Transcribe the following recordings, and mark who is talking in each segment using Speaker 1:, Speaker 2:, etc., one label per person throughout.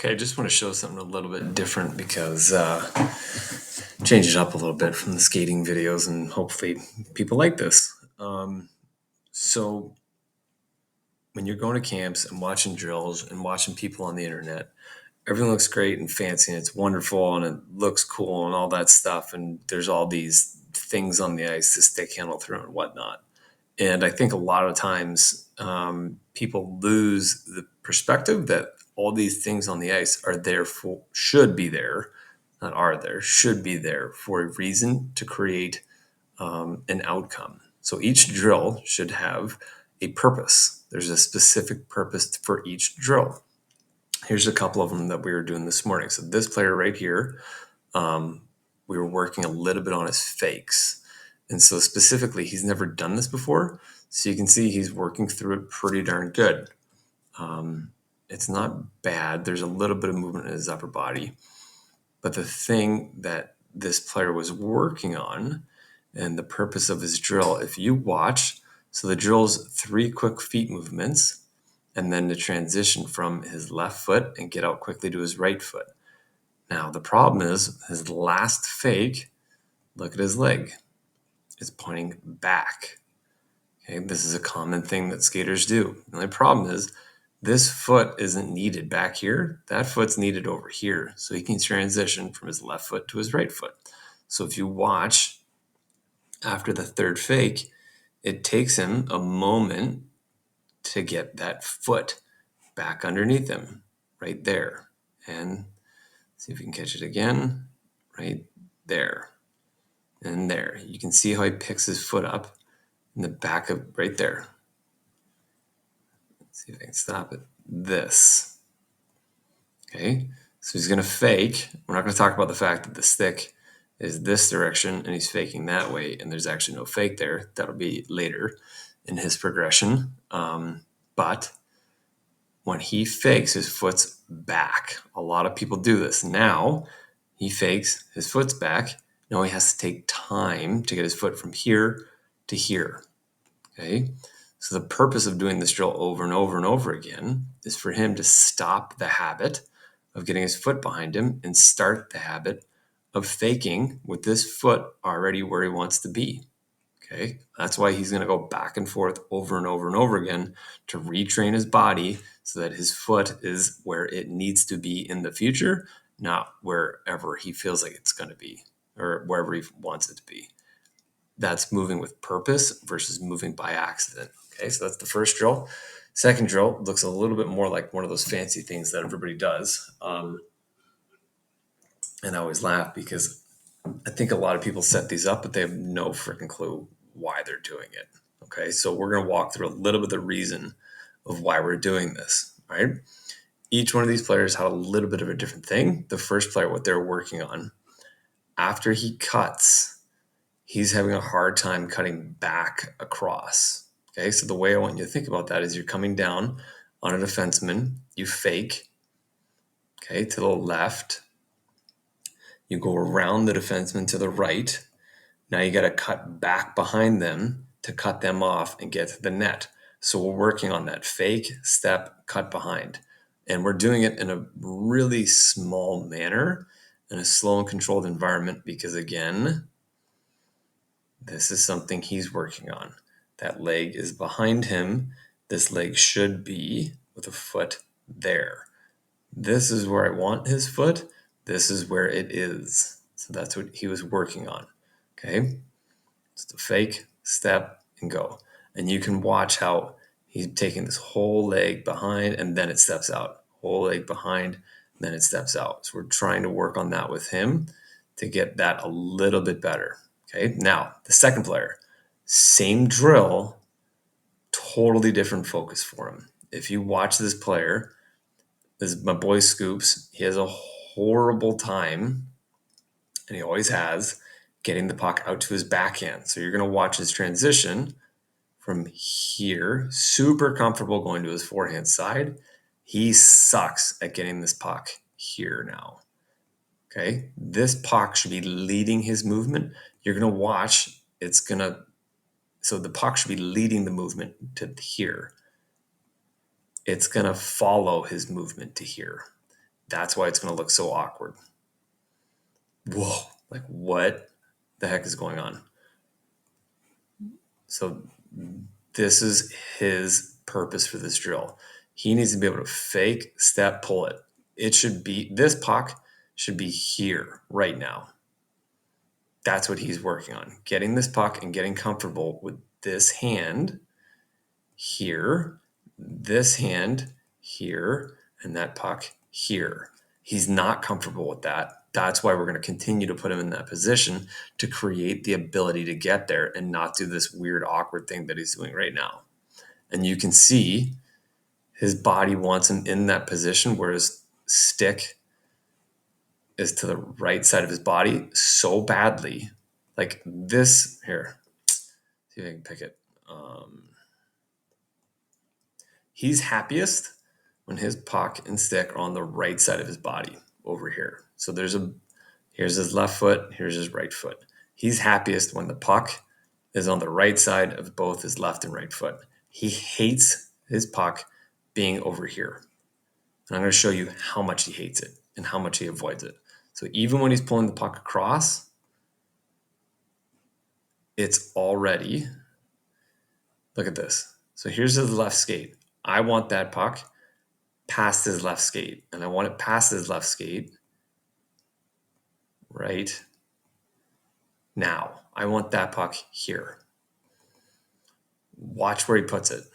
Speaker 1: Okay, I just want to show something a little bit different because change it up a little bit from the skating videos, and hopefully people like this. So when you're going to camps and watching drills and watching people on the internet, everything looks great and fancy and it's wonderful and it looks cool and all that stuff. And there's all these things on the ice to stick handle through and whatnot. And I think a lot of times people lose the perspective that all these things on the ice are there for, should be there, not are there, should be there for a reason to create an outcome. So each drill should have a purpose. There's a specific purpose for each drill. Here's a couple of them that we were doing this morning. So this player right here, we were working a little bit on his fakes. And so specifically, he's never done this before. So you can see he's working through it pretty darn good. It's not bad. There's a little bit of movement in his upper body. But the thing that this player was working on and the purpose of his drill, if you watch, so the drill's 3 quick feet movements and then the transition from his left foot and get out quickly to his right foot. Now, the problem is his last fake, look at his leg. It's pointing back. Okay, this is a common thing that skaters do. The only problem is this foot isn't needed back here. That foot's needed over here. So he can transition from his left foot to his right foot. So if you watch after the third fake, it takes him a moment to get that foot back underneath him right there. And see if we can catch it again, right there and there. You can see how he picks his foot up in the back of right there. Let's see if I can stop it. This. Okay, so he's going to fake. We're not going to talk about the fact that the stick is this direction and he's faking that way, and there's actually no fake there. That'll be later in his progression. But when he fakes, his foot's back. A lot of people do this. Now he fakes, his foot's back. Now he has to take time to get his foot from here to here. Okay. So the purpose of doing this drill over and over and over again is for him to stop the habit of getting his foot behind him and start the habit of faking with this foot already where he wants to be. Okay. That's why he's going to go back and forth over and over and over again to retrain his body so that his foot is where it needs to be in the future, not wherever he feels like it's going to be or wherever he wants it to be. That's moving with purpose versus moving by accident. Okay, so that's the first drill. Second drill looks a little bit more like one of those fancy things that everybody does. And I always laugh because I think a lot of people set these up, but they have no freaking clue why they're doing it. Okay, so we're going to walk through a little bit of the reason of why we're doing this. All right. Each one of these players had a little bit of a different thing. The first player, what they're working on, after he cuts, he's having a hard time cutting back across. Okay, so the way I want you to think about that is you're coming down on a defenseman, you fake, okay, to the left. You go around the defenseman to the right. Now you got to cut back behind them to cut them off and get to the net. So we're working on that fake, step, cut behind. And we're doing it in a really small manner, in a slow and controlled environment, because again, this is something he's working on. That leg is behind him. This leg should be with a foot there. This is where I want his foot. This is where it is. So that's what he was working on. Okay. Just a fake, step, and go. And you can watch how he's taking this whole leg behind and then it steps out. Whole leg behind, then it steps out. So we're trying to work on that with him to get that a little bit better. Okay, now the second player, same drill, totally different focus for him. If you watch this player, this is my boy Scoops. He has a horrible time, and he always has, getting the puck out to his backhand. So you're going to watch his transition from here, super comfortable going to his forehand side. He sucks at getting this puck here now. Okay, this puck should be leading his movement. You're going to watch, so the puck should be leading the movement to here. It's going to follow his movement to here. That's why it's going to look so awkward. Whoa, like what the heck is going on? So this is his purpose for this drill. He needs to be able to fake, step, pull it. It should be, this puck should be here right now. That's what he's working on. Getting this puck and getting comfortable with this hand here, this hand here, and that puck here. He's not comfortable with that. That's why we're going to continue to put him in that position to create the ability to get there and not do this weird, awkward thing that he's doing right now. And you can see his body wants him in that position where his stick is to the right side of his body so badly. Like this here. See if I can pick it. He's happiest when his puck and stick are on the right side of his body over here. So here's his left foot, here's his right foot. He's happiest when the puck is on the right side of both his left and right foot. He hates his puck being over here. And I'm going to show you how much he hates it and how much he avoids it. So even when he's pulling the puck across, it's already, look at this. So here's his left skate. I want that puck past his left skate, and I want it past his left skate right now. I want that puck here. Watch where he puts it.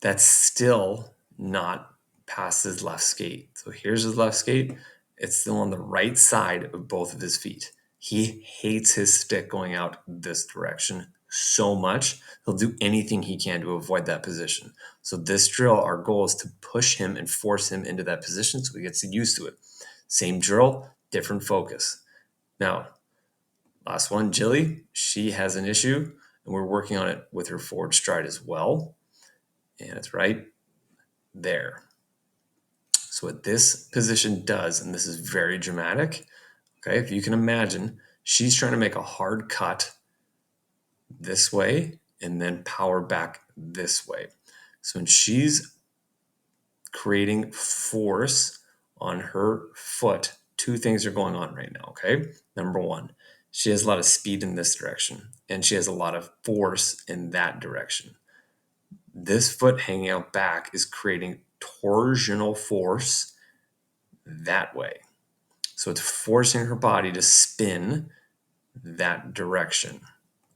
Speaker 1: That's still not past his left skate. So here's his left skate. It's still on the right side of both of his feet. He hates his stick going out this direction so much. He'll do anything he can to avoid that position. So this drill, our goal is to push him and force him into that position so he gets used to it. Same drill, different focus. Now, last one, Jilly, she has an issue, and we're working on it with her forward stride as well. And it's right there. So what this position does, and this is very dramatic, okay, if you can imagine, she's trying to make a hard cut this way and then power back this way. So when she's creating force on her foot, two things are going on right now, okay? Number one, she has a lot of speed in this direction, and she has a lot of force in that direction. This foot hanging out back is creating torsional force that way. So it's forcing her body to spin that direction,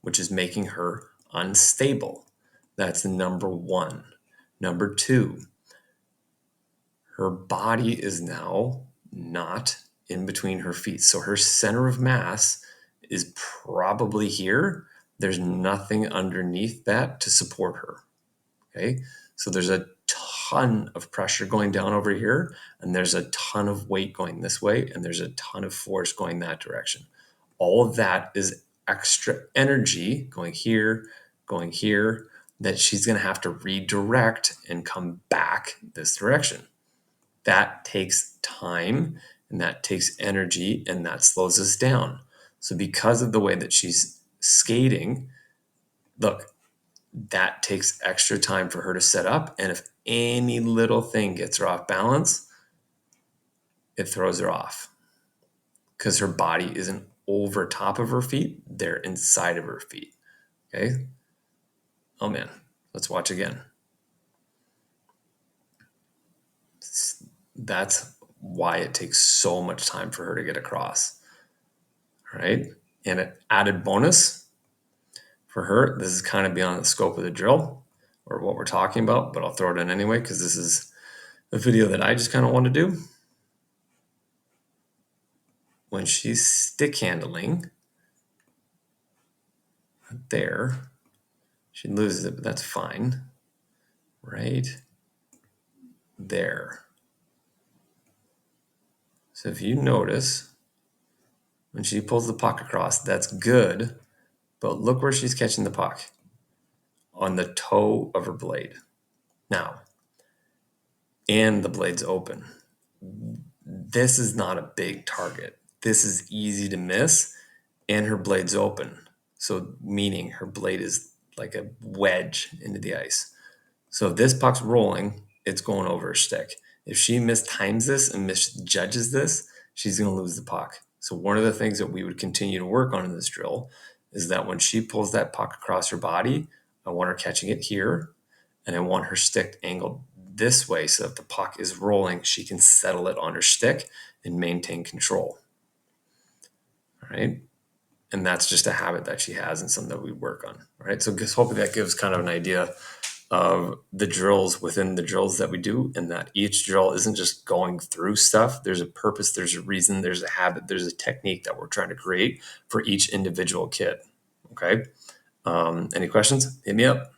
Speaker 1: which is making her unstable. That's number one. Number two, her body is now not in between her feet. So her center of mass is probably here. There's nothing underneath that to support her. Okay. So there's a ton of pressure going down over here, and there's a ton of weight going this way, and there's a ton of force going that direction. All of that is extra energy going here, that she's going to have to redirect and come back this direction. That takes time, and that takes energy, and that slows us down. So because of the way that she's skating, look, that takes extra time for her to set up. And if any little thing gets her off balance, it throws her off because her body isn't over top of her feet. They're inside of her feet. Okay. Oh man, let's watch again. That's why it takes so much time for her to get across. All right. And an added bonus for her, this is kind of beyond the scope of the drill or what we're talking about, but I'll throw it in anyway because this is a video that I just kind of want to do. When she's stick handling there, she loses it, but that's fine. Right there. So if you notice, when she pulls the puck across, that's good, but look where she's catching the puck, on the toe of her blade. Now, and the blade's open. This is not a big target. This is easy to miss, and her blade's open. So meaning her blade is like a wedge into the ice. So if this puck's rolling, it's going over her stick. If she mistimes this and misjudges this, she's going to lose the puck. So one of the things that we would continue to work on in this drill is that when she pulls that puck across her body, I want her catching it here, and I want her stick angled this way so that the puck is rolling. She can settle it on her stick and maintain control. All right. And that's just a habit that she has and something that we work on. Right. So hopefully that gives kind of an idea of the drills within the drills that we do, and that each drill isn't just going through stuff. There's a purpose, there's a reason, there's a habit, there's a technique that we're trying to create for each individual kid. Okay. Any questions? Hit me up.